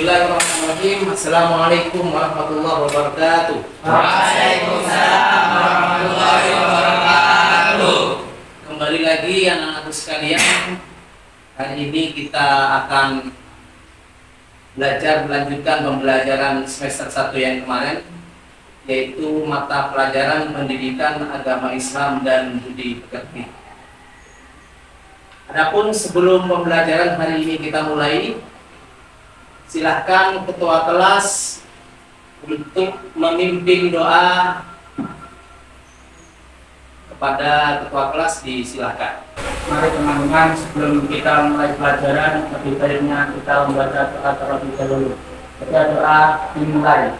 Bismillahirrahmanirrahim. Assalamualaikum warahmatullahi wabarakatuh. Waalaikumsalam warahmatullahi wabarakatuh. Kembali lagi anak-anakku sekalian. Hari ini kita akan melanjutkan pembelajaran semester 1 yang kemarin, yaitu mata pelajaran pendidikan agama Islam dan budi pekerti. Adapun sebelum pembelajaran hari ini kita mulai, silahkan ketua kelas untuk memimpin doa kepada ketua kelas, disilahkan. Mari teman-teman, sebelum kita mulai pelajaran, lebih baiknya kita membaca doa terlebih dahulu. Kita doa dimulai.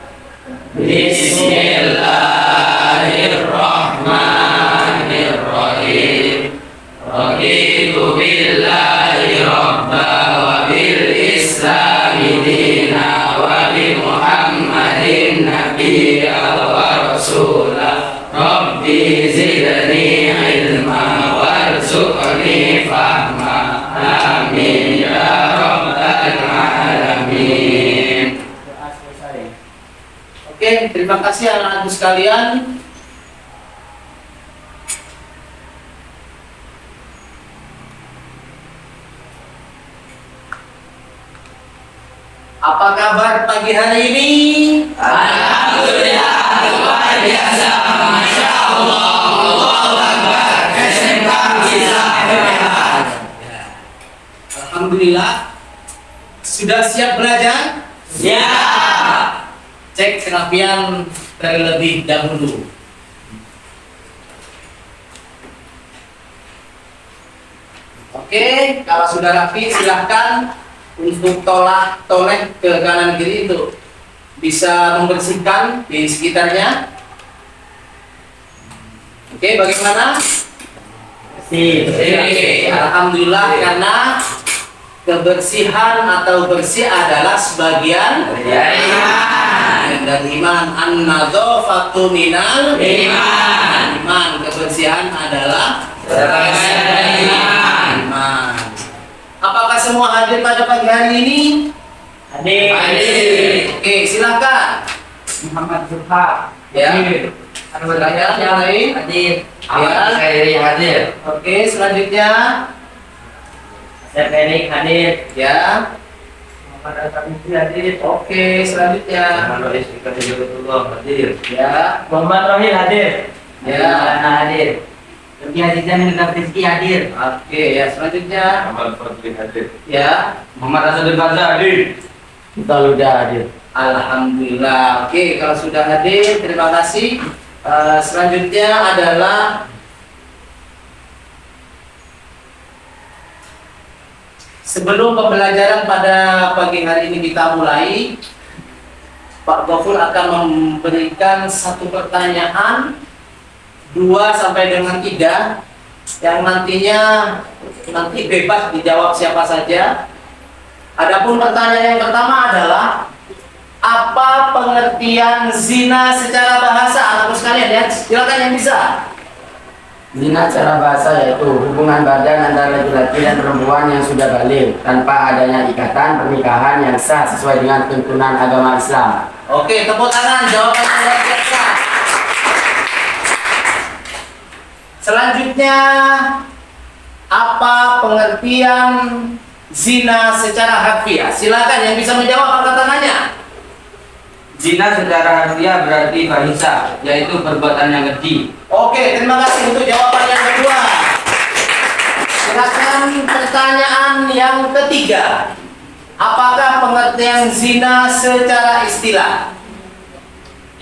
Bismillahirrahmanirrahim. Raditu billahi rabba wa bil islami dina wa bi muhammadin nabiyya wa rasulah. Rabbi zidni ilma warzuqni fahma. Amin ya rabbal alamin. Doa selesai. Oke, terima kasih anak-anakku sekalian. Apa kabar pagi hari ini? Alhamdulillah, luar biasa, masya Allah, Allahu Akbar, SMK bisa. Alhamdulillah. Sudah siap belajar? Siap. Cek kerapian terlebih dahulu. Oke, kalau sudah rapi silahkan untuk toleh ke kanan kiri itu bisa membersihkan di sekitarnya. Oke, bagaimana? Oke, alhamdulillah, karena kebersihan atau bersih adalah sebagian dari iman. An-nadzafatu minal iman. Kebersihan adalah sebagian dari iman. Apakah semua hadir pada pagi hari ini? Hadir. Oke, silakan. Muhammad Zulfa. Ya. Hadir. Saya mulai. Hadir. Ahmad Khairi hadir. Oke, selanjutnya. Sepenik hadir. Ya. Muhammad Al-Fatih hadir. Oke, selanjutnya. hadir. Ya. Muhammad Rohil hadir. Ya. Hadir. Ruki Azizah Minta Rizki hadir. Oke, ya, selanjutnya. Muhammad Fadli hadir. Ya. Muhammad Rasul Baza hadir. Kita sudah hadir. Alhamdulillah. Oke, kalau sudah hadir, terima kasih. Selanjutnya adalah sebelum pembelajaran pada pagi hari ini kita mulai, Pak Gofur akan memberikan satu pertanyaan 2 sampai dengan 3 yang nanti bebas dijawab siapa saja. Adapun pertanyaan yang pertama adalah, apa pengertian zina secara bahasa? Anak-anak sekalian ya, silakan yang bisa. Zina secara bahasa yaitu hubungan badan antara laki-laki dan perempuan yang sudah balik tanpa adanya ikatan pernikahan yang sah sesuai dengan tuntunan agama Islam. Oke, tepuk tangan, jawabannya luar biasa. Selanjutnya, apa pengertian zina secara harfiah? Silakan yang bisa menjawab angkat tangannya. Zina secara harfiah berarti fahisha, yaitu perbuatan yang keji. Oke, terima kasih untuk jawaban yang kedua. Silakan pertanyaan yang ketiga. Apakah pengertian zina secara istilah?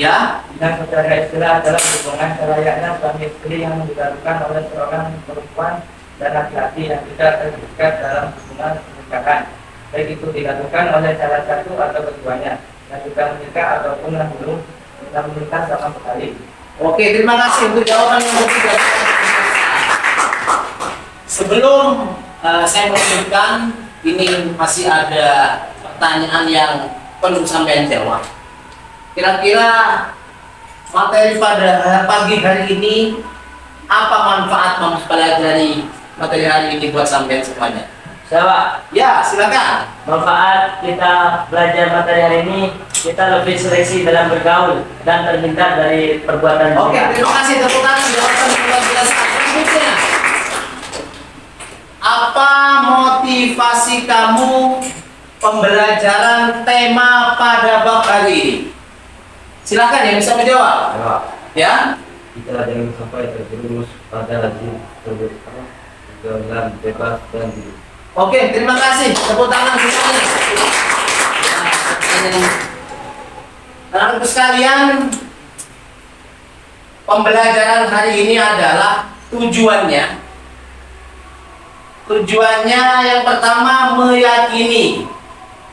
Ya, Zina secara istilah adalah hubungan selayaknya suami istri yang dilakukan oleh seorang perempuan dan laki-laki yang tidak terikat dalam hubungan pernikahan, baik itu dilakukan oleh salah satu atau keduanya, yang sudah menikah ataupun yang belum menikah sama sekali. oke, terima kasih untuk jawaban yang ketiga. Sebelum saya melanjutkan, ini masih ada pertanyaan yang perlu sampean jawab. Kira-kira materi pada pagi hari ini, apa manfaat mempelajari materi hari ini buat sampean semuanya? Siapa? Ya, silakan. Manfaat kita belajar materi hari ini, kita lebih seleksi dalam bergaul dan terhindar dari perbuatan Oke, zina. terima kasih. Tepuk tangan sudah menjelaskan. Selanjutnya, apa motivasi kamu pembelajaran tema pada bab hari ini? Silakan yang bisa menjawab. Ya. Kita jangan sampai terjerumus pada lazim pergaulan bebas dan diri. Oke, terima kasih. Tepuk tangan semuanya. Anak-anakku sekalian, pembelajaran hari ini adalah tujuannya. Tujuannya yang pertama meyakini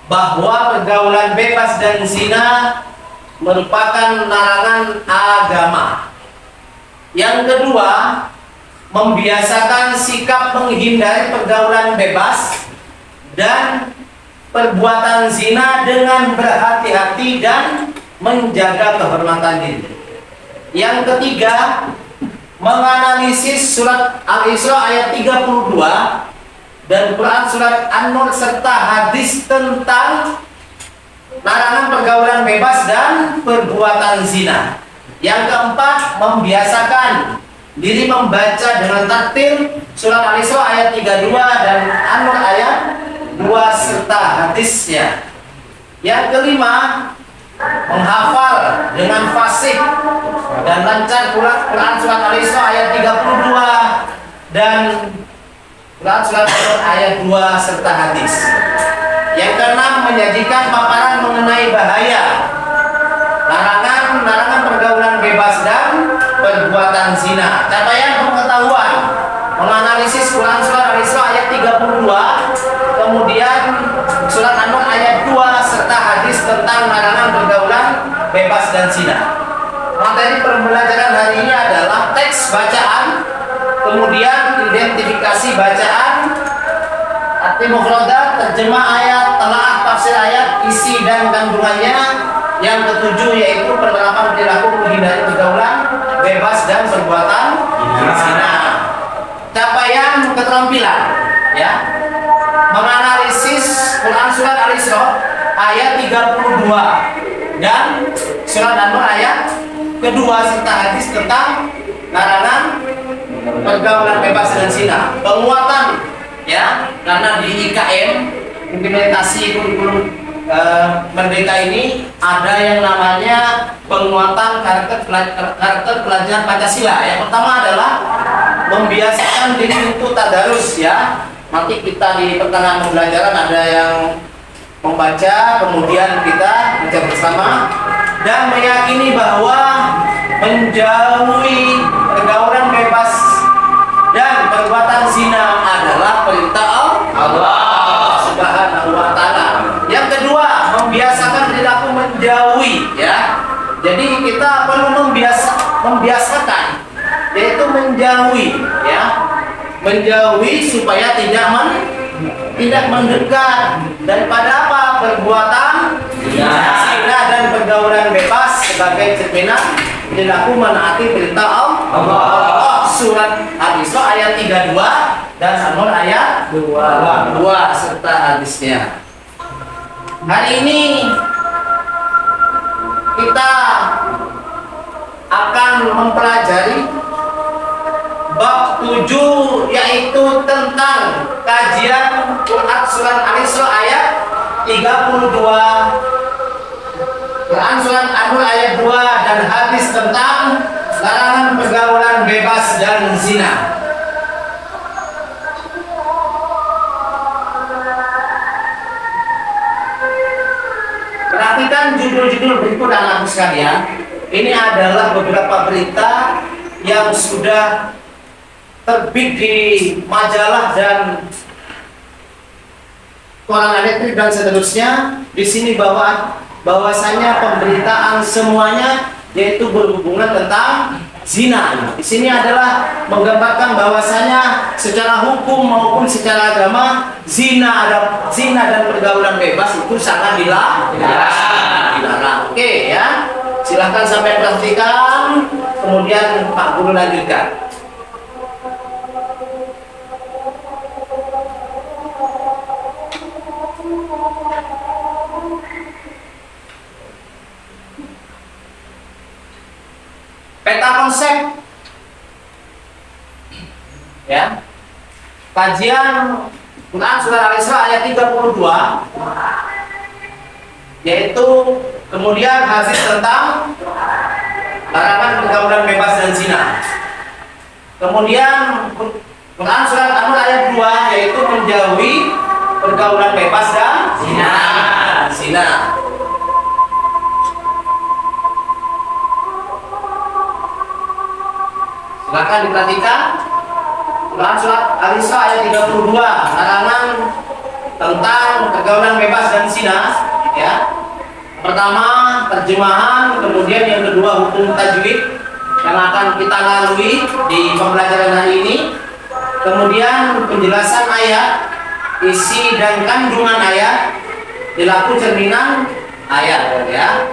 bahwa pergaulan bebas dan zina merupakan larangan agama. Yang kedua, membiasakan sikap menghindari pergaulan bebas dan perbuatan zina dengan berhati-hati dan menjaga kehormatan diri. Yang ketiga, menganalisis surat Al-Isra ayat 32 dan Quran surat An-Nur serta hadis tentang larangan pergaulan bebas dan perbuatan zina. Yang keempat, membiasakan diri membaca dengan tartil surat Al-Isra ayat 32 dan An-Nur ayat 2 serta hadisnya. Yang kelima, menghafal dengan fasih dan lancar Quran surat Al-Isra ayat 32 dan Quran surat An-Nur ayat 2 serta hadis. Yang keenam, menyajikan paparan mengenai bahaya larangan pergaulan bebas dan perbuatan zina. Capaian pengetahuan, menganalisis Quran surat Al-Isra ayat 32, kemudian surat An-Nur ayat 2 serta hadis tentang larangan pergaulan bebas dan zina. Materi pembelajaran hari ini adalah teks bacaan, kemudian identifikasi bacaan, arti mufradat, terjemah ayat, telaah tafsir ayat, isi dan kandungannya. Yang ketujuh yaitu penerapan perilaku menghindari pergaulan bebas dan perbuatan zina. Capaian keterampilan, ya, menganalisis Quran surat Al-Isra ayat 32 dan surat An-Nur ayat kedua serta hadis tentang larangan pergaulan bebas dan zina. Penguatan, ya, karena di IKM implementasi kurikulum Merdeka ini ada yang namanya penguatan karakter pelajaran Pancasila. Yang pertama adalah membiasakan diri untuk tadarus, ya. Nanti kita di pertengahan pembelajaran ada yang membaca, kemudian kita baca bersama dan meyakini bahwa menjauhi pergaulan bebas dan perbuatan zina adalah perintah Allah Subhanahu wa taala. Yang kedua, membiasakan perilaku menjauhi, ya. Jadi kita perlu membiasakan, yaitu menjauhi, ya. Menjauhi supaya tidak mendekat daripada apa? Perbuatan zina dan pergaulan bebas sebagai cerminan perilaku menaati perintah Allah. Surat Al-Isra ayat 32 dan An-Nur ayat 2 serta hadisnya. Hari ini kita akan mempelajari bab 7 yaitu tentang kajian Quran surat Al-Isra ayat 32, Quran surat An-Nur ayat 2 dan hadis tentang larangan pergaulan bebas dan zina. Perhatikan judul-judul berikut anak-anak sekalian. Ini adalah beberapa berita yang sudah terbit di majalah dan koran elektrik dan seterusnya. Di sini bahwasanya pemberitaan semuanya yaitu berhubungan tentang zina. Di sini adalah menggambarkan bahwasanya secara hukum maupun secara agama zina dan pergaulan bebas itu sangat dilarang. Oke, ya. Silahkan sampai perhatikan, kemudian Pak Guru lanjutkan. peta konsep. Ya. Kajian Quran Surah Al-Isra ayat 32, yaitu kemudian hadis tentang larangan pergaulan bebas dan zina. Kemudian Quran Surah An-Nur ayat 2, yaitu menjauhi pergaulan bebas dan zina. Silakan diperhatikan. Quran Surat Al-Isra ayat 32, larangan tentang pergaulan bebas dan zina. Ya. Pertama, terjemahan, kemudian yang kedua hukum tajwid yang akan kita lalui di pembelajaran hari ini. Kemudian penjelasan ayat, isi dan kandungan ayat, perilaku cerminan ayat. Ya.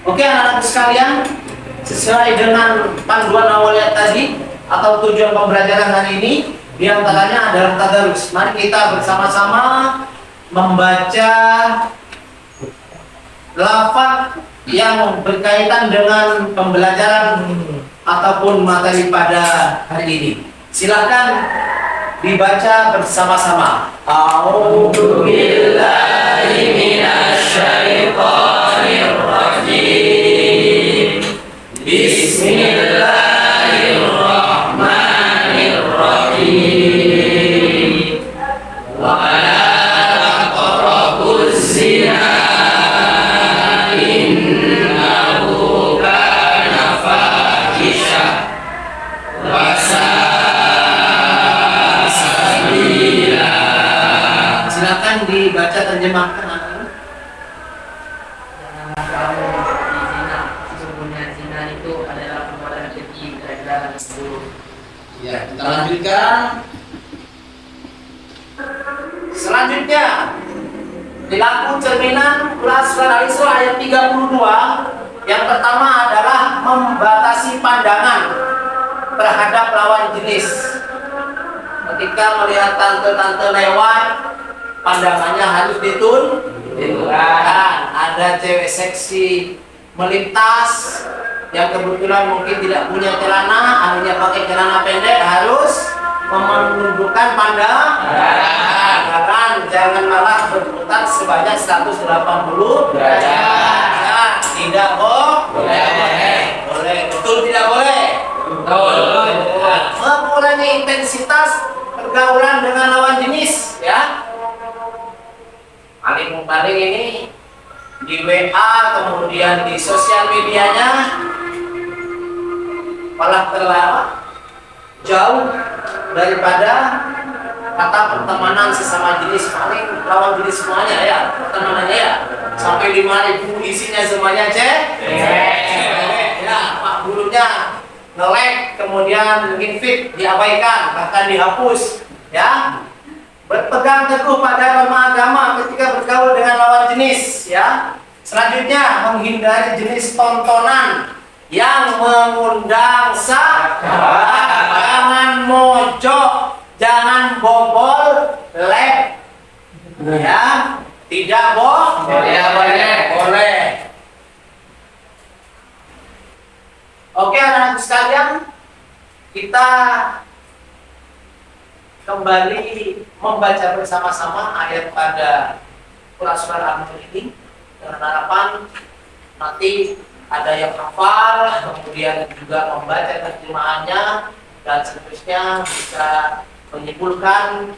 Oke anak-anak sekalian, sesuai dengan panduan awalnya tadi atau tujuan pembelajaran hari ini, diantaranya adalah tadarus. Mari kita bersama-sama membaca lafaz yang berkaitan dengan pembelajaran ataupun materi pada hari ini. Silakan dibaca bersama-sama. A'udzu billahi minasy syaithanir rajim. Bismillahirrahmanirrahim. Wa la taqrabuz zina innahu kana fahisha wa sa'a sabila. Silakan dibaca terjemahkan. Ya, kita lanjutkan. Selanjutnya, perilaku cerminan Surah Al-Isra ayat 32. Yang pertama adalah membatasi pandangan terhadap lawan jenis. Ketika melihat tante-tante lewat, pandangannya harus ditundukkan. Ada cewek seksi melintas yang kebetulan mungkin tidak punya celana, akhirnya pakai celana pendek, harus menundukkan pandangan. Jangan malah berputar sebanyak 180 derajat. Ya, tidak boleh. Betul tidak boleh. Mengurangi intensitas pergaulan dengan lawan jenis, ya. Paling ini di WA, kemudian di sosial medianya malah terlalu jauh daripada kata pertemanan sesama jenis. Paling lawan jenis semuanya ya, pertemanannya ya, sampai 5.000 isinya semuanya cewek ya, pak gurunya nge-like, kemudian mungkin feed diabaikan, bahkan dihapus ya. Berpegang teguh pada norma agama ketika bergaul dengan lawan jenis, ya. Selanjutnya, menghindari jenis tontonan yang mengundang jangan mojok, jangan bobol lab, ya. Tidak boleh. Oke, anak-anak sekalian, kita kembali membaca bersama-sama ayat pada Quran Surah An-Nur ini dengan harapan nanti ada yang hafal, kemudian juga membaca terjemahannya dan seterusnya bisa menyimpulkan.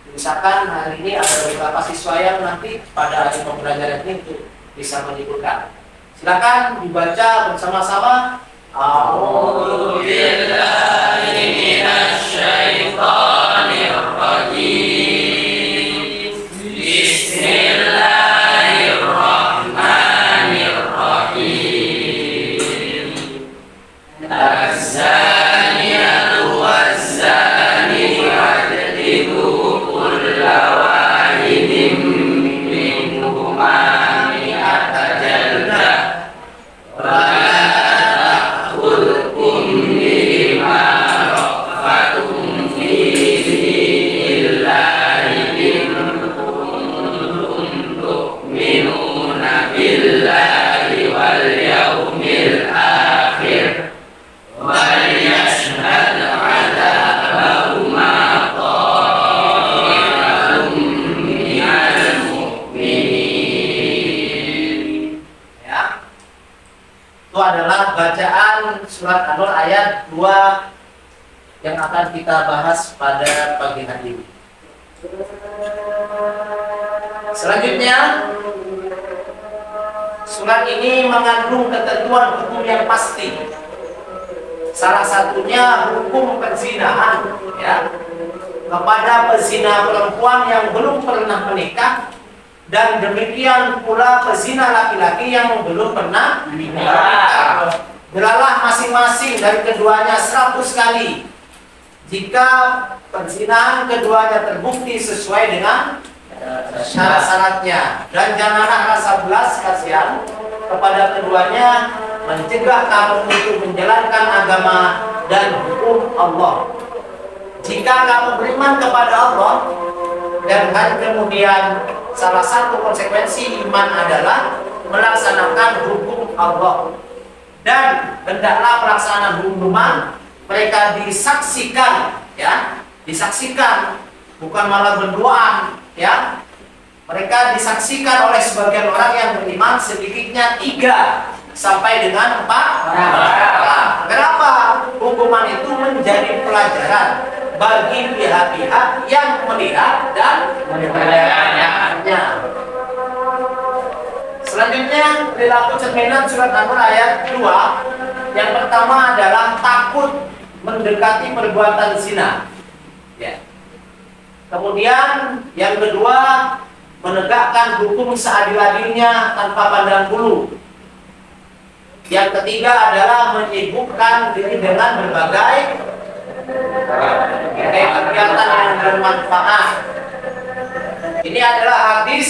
Misalkan hari ini ada beberapa siswa yang nanti pada hari pembelajaran ini untuk bisa menyimpulkan. Silakan dibaca bersama-sama. A'udzu billahi minasy syaithanir rajim. Bismillahirrahmanirrahim. Az-zaniyatu waz-zani fajlidu kulla wahidin minhuma mi'ata jaldah. bacaan surat An-Nur ayat 2 yang akan kita bahas pada pagi hari ini. Selanjutnya, surat ini mengandung ketentuan hukum yang pasti. Salah satunya hukum perzinahan, ya, kepada pezina perempuan yang belum pernah menikah, dan demikian pula pezina laki-laki yang belum pernah menikah. Beralah masing-masing dari keduanya 100 kali jika perzinahan keduanya terbukti sesuai dengan syarat-syaratnya, dan janganlah rasa belas kasihan kepada keduanya, mencegah kamu untuk menjalankan agama dan hukum Allah. Jika kamu beriman kepada Allah dan hari kemudian, salah satu konsekuensi iman adalah melaksanakan hukum Allah, dan hendaklah pelaksanaan hukuman mereka disaksikan, ya, disaksikan, bukan malah berdoa, ya. Mereka disaksikan oleh sebagian orang yang beriman sedikitnya 3 sampai dengan 4 orang. Kenapa? Hukuman itu menjadi pelajaran bagi pihak-pihak yang melihat dan mempelajarinya. Selanjutnya, perilaku cerminan surat An-Nur ayat 2. Yang pertama adalah takut mendekati perbuatan zina, ya. Kemudian yang kedua, menegakkan hukum seadil-adilnya tanpa pandang bulu. Yang ketiga adalah menyibukkan diri dengan berbagai kegiatan yang bermanfaat. Ini adalah hadis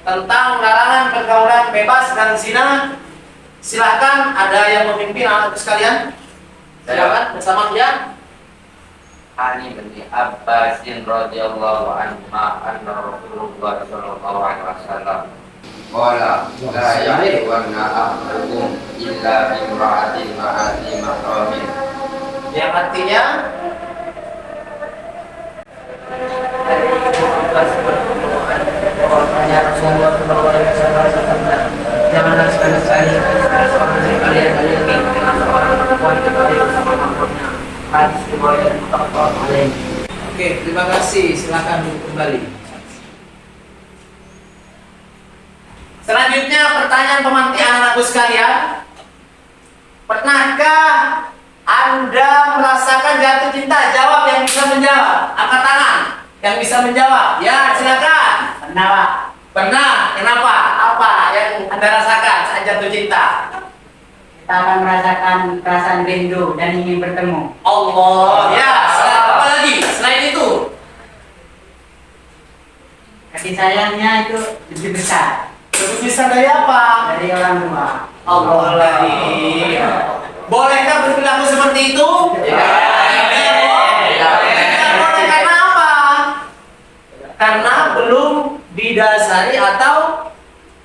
tentang larangan pergaulan bebas dan zina. Silakan, ada yang memimpin anak sekalian? Silakan bersama dia. Ali bin Abbasin radhiyallahu anhu anna Rasulullah sallallahu alaihi wasallam qala la yahiluna ahadukum illa bimra'atin ma'ati mahramin. Yang artinya Janganlah sekali-sekali kalian dengan seorang perempuan kecuali bersama mahramnya. Hadis riwayat muttafaq alaih. Oke, terima kasih. Silakan kembali. Selanjutnya, pertanyaan pemanti anak-anakku sekalian. Pernahkah Anda merasakan jatuh cinta? Jawab yang bisa menjawab. Angkat tangan yang bisa menjawab. Ya, silakan. Pernah, Pak. Pernah. Kenapa? Apa yang Anda rasakan saat jatuh cinta? Kita akan merasakan perasaan rindu dan ingin bertemu. Allah. Ya, apa lagi selain itu? Kasih sayangnya itu lebih besar Lebih bisa dari apa? dari orang tua. Allah lagi. Bolehkah berperilaku seperti itu? Boleh, karena apa? Karena belum didasari atau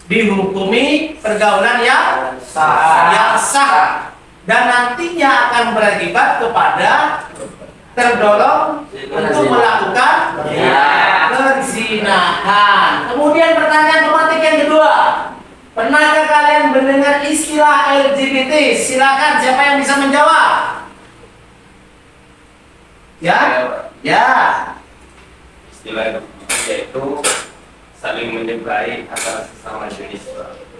dihukumi pergaulan yang sah, dan nantinya akan berakibat kepada terdorong untuk melakukan perzinahan. Kemudian pertanyaan pemantik yang kedua, pernahkah kalian mendengar istilah LGBT? Silakan, siapa yang bisa menjawab? Ya, ya. Istilah yaitu saling menyukai antara sesama jenis.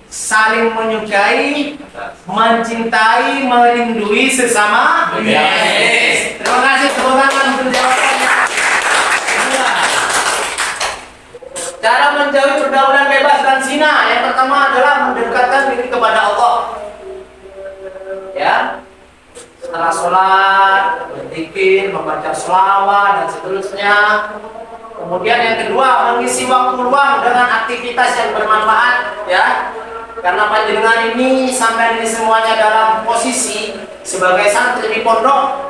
Saling menyukai, mencintai, merindui sesama jenis. Terima kasih, tepuk tangan untuk jawabannya. Kedua, cara menjauhi pergaulan bebas dan zina. Yang pertama adalah mendekatkan diri kepada Allah. Ya, setelah sholat, berzikir, membaca sholawat dan seterusnya. Kemudian yang kedua, mengisi waktu luang dengan aktivitas yang bermanfaat, ya. Karena panjenengan ini sampai ini semuanya dalam posisi sebagai santri di pondok,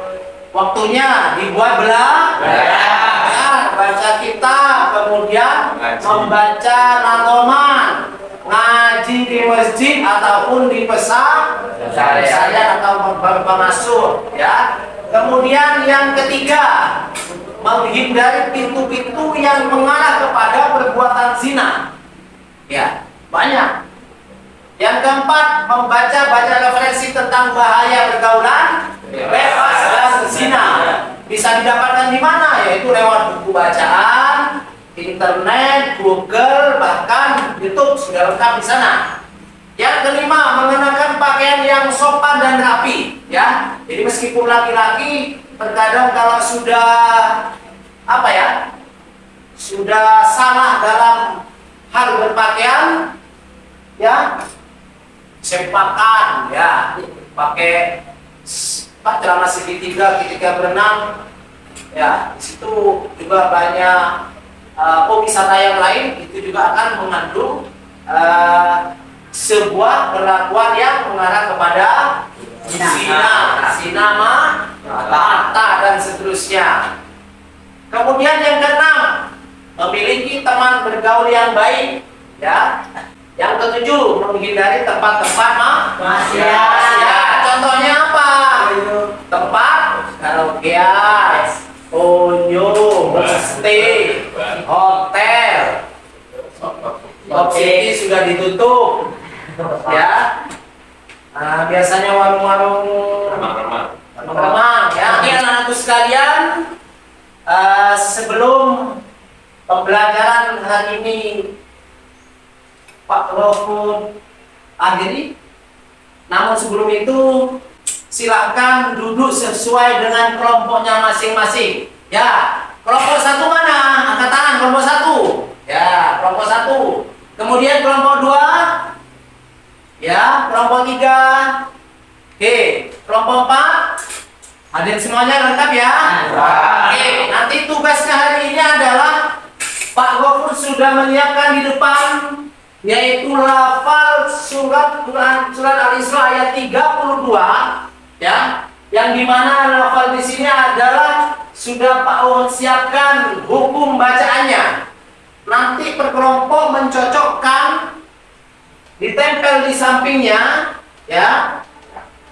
waktunya dibuat belajar, baca kitab, kemudian membaca nazoman, ngaji di masjid ataupun di pesantren atau pengasuh, ya. Kemudian yang ketiga, menghindari pintu-pintu yang mengarah kepada perbuatan zina. Ya, banyak. Yang keempat, baca referensi tentang bahaya pergaulan bebas dan zina. Bisa didapatkan di mana? Yaitu lewat buku bacaan, internet, Google, bahkan YouTube sudah lengkap di sana. Yang kelima, mengenakan pakaian yang sopan dan rapi, ya. Jadi meskipun laki-laki terkadang kalau sudah sudah salah dalam hal berpakaian, ya, sempakan, ya, pakai celana segitiga ketika berenang, ya, di situ juga banyak wisata yang lain, itu juga akan mengandung sebuah perlakuan yang mengarah kepada zina, mata dan seterusnya. Kemudian yang keenam, memiliki teman bergaul yang baik, ya. Yang ketujuh, menghindari tempat-tempat maksiat. Contohnya apa? Tempat karaokean, onyo, homestay, hotel. Top City sudah ditutup, ya. Nah, biasanya warung-warung remang, ya. Oke, anak-anakku sekalian, sebelum pembelajaran hari ini Pak Rofun akhiri, namun sebelum itu silahkan duduk sesuai dengan kelompoknya masing-masing. Ya, kelompok satu mana? Angkat tangan kelompok satu. Ya, kelompok satu. Kemudian kelompok dua. Ya, kelompok tiga. Oke, kelompok empat. Hadir semuanya lengkap ya? Oke, nanti tugasnya hari ini adalah Pak Gofur sudah menyiapkan di depan, yaitu lafal surat Quran surat Al-Isra ayat 32, ya, yang dimana lafal di sini adalah sudah Pak Ohon siapkan hukum bacaannya. Nanti per kelompok mencocokkan, ditempel di sampingnya, ya.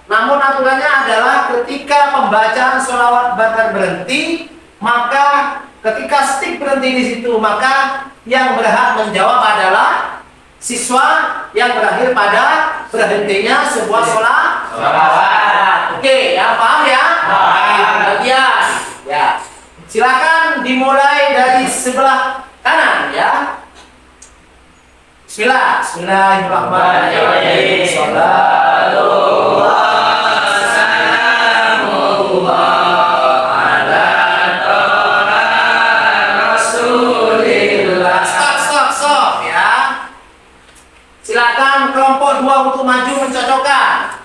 Namun aturannya adalah ketika pembacaan sholawat bakar berhenti, maka ketika stick berhenti di situ, maka yang berhak menjawab adalah siswa yang berakhir pada berhentinya sebuah sholawat. Oke, yang paham ya? Kemudian, ya, silakan dimulai dari sebelah kanan, ya. Bismillahirrahmanirrahim. Stop, ya. Silakan kelompok dua untuk maju mencocokkan.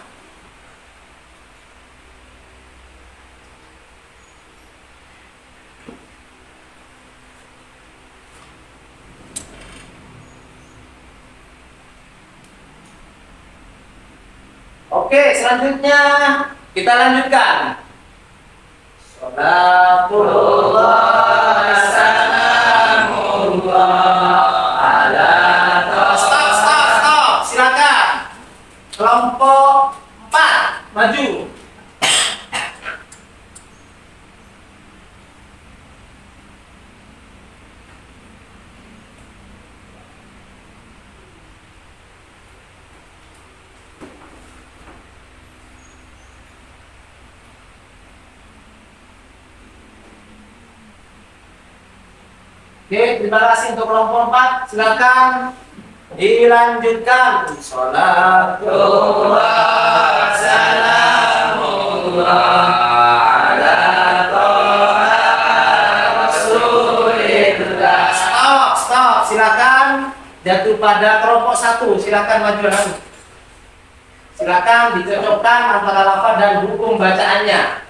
Oke, selanjutnya kita lanjutkan. Sholatullah salamullah ala. Stop. Silakan. Kelompok 4 maju. Oke, terima kasih untuk kelompok 4. Silakan dilanjutkan. Sholatullah salamullah ala Rasulillah. Stop. Silakan jatuh pada kelompok 1. Silakan maju lagi. Silakan dicocokkan antara lafaz dan hukum bacaannya.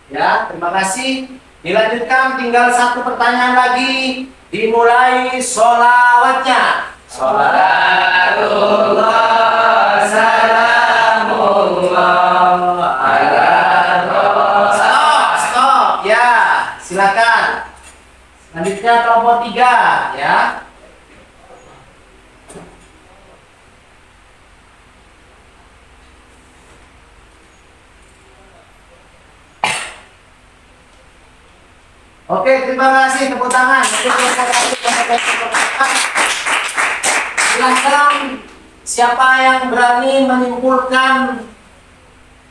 Ya, terima kasih. Dilanjutkan, tinggal satu pertanyaan lagi. Dimulai sholawatnya. Sholatullah salamullah ala Rasulillah. Stop. Ya, silakan. Selanjutnya kelompok 3, ya. Oke, terima kasih, tepuk tangan. Silahkan siapa yang berani menyimpulkan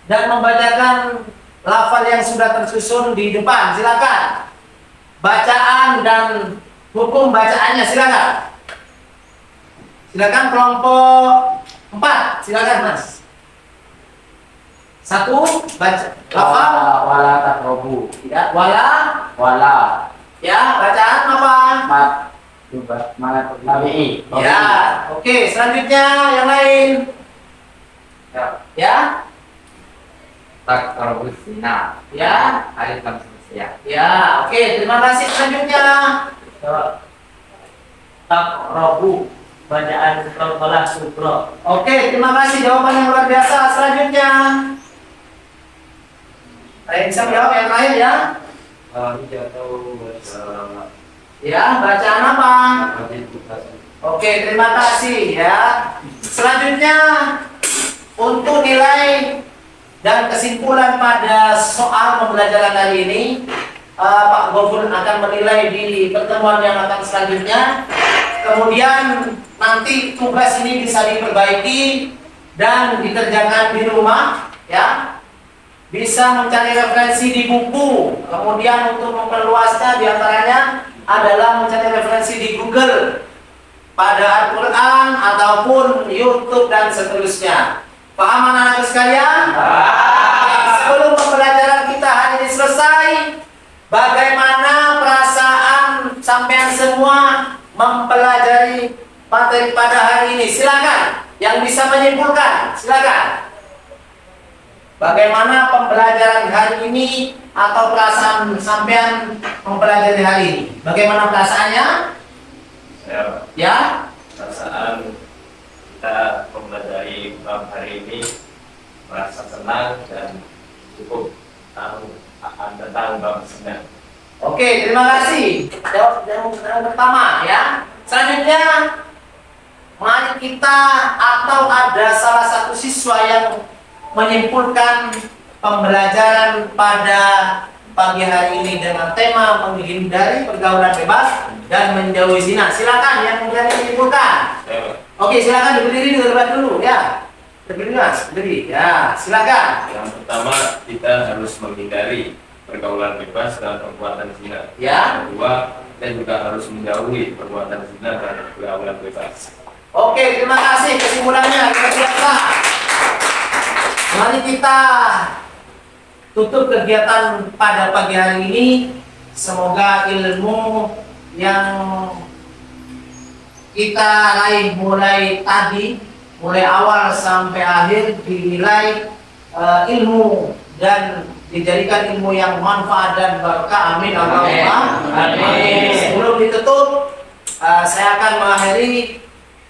dan membacakan lafal yang sudah tersusun di depan. Silakan. Bacaan dan hukum bacaannya, silakan. Silakan kelompok 4, silakan Mas. 1, baca lafal. Wala taqrabu. Ya, wala. Wala. Ya, bacaan apa? Mat. Coba mana nabi. Ya, oke. Selanjutnya yang lain. Ya, Taqrabus zina. ya, Alif lam selesai. ya. Oke, terima kasih. Selanjutnya. Taqrabu, bacaan qalqalah sugro. Oke, terima kasih jawaban yang luar biasa. Selanjutnya. Ada yang bisa menjawab yang lain ya? Ya, bacaan apa? Oke, terima kasih ya. Selanjutnya untuk nilai dan kesimpulan pada soal pembelajaran kali ini, Pak Gofur akan menilai di pertemuan yang akan selanjutnya. Kemudian nanti tugas ini bisa diperbaiki dan dikerjakan di rumah, ya. Bisa mencari referensi di buku. Kemudian untuk memperluasnya diantaranya adalah mencari referensi di Google pada Al-Quran ataupun YouTube dan seterusnya. Paham anak-anak sekalian? Sebelum pembelajaran kita hari ini selesai, bagaimana perasaan sampean semua mempelajari materi pada hari ini? Silakan. Yang bisa menyimpulkan, silakan. Bagaimana pembelajaran hari ini atau perasaan sampean mempelajari hari ini? Bagaimana perasaannya? Ya? Perasaan kita mempelajari bab hari ini merasa senang dan cukup tahu akan tentang bab senang. Oke, terima kasih. Jawab yang pertama ya. Selanjutnya, mari kita atau ada salah satu siswa yang menyimpulkan pembelajaran pada pagi hari ini dengan tema menghindari pergaulan bebas dan menjauhi zina. Silakan yang berani menyimpulkan. Oke, silakan berdiri dulu ya. Berdiri Mas, berdiri. Ya, silakan. Yang pertama, kita harus menghindari pergaulan bebas dan perbuatan zina. Ya. Yang kedua, kita juga harus menjauhi perbuatan zina dan pergaulan bebas. Oke, terima kasih kesimpulannya. Luar biasa. Mari kita tutup kegiatan pada pagi hari ini. Semoga ilmu yang kita raih mulai tadi, mulai awal sampai akhir dinilai ilmu dan dijadikan ilmu yang manfaat dan berkah. Amin. Allahumma amin. Sebelum ditutup, saya akan mengakhiri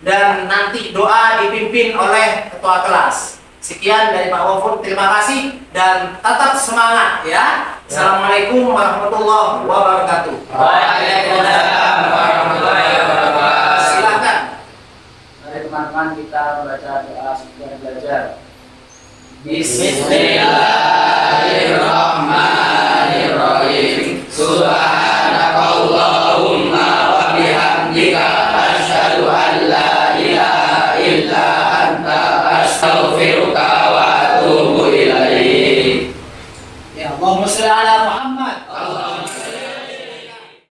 dan nanti doa dipimpin oleh ketua kelas. Sekian dari Pak Wafud, terima kasih dan tetap semangat ya. Assalamualaikum warahmatullahi wabarakatuh. Waalaikumsalam warahmatullahi wabarakatuh. Silakan. Mari teman-teman kita baca doa sebelum belajar. Bismillahirrahmanirrahim. Subhanakallahumma wa bihamdika asyhadu an la ilaha illa anta astaghfiruka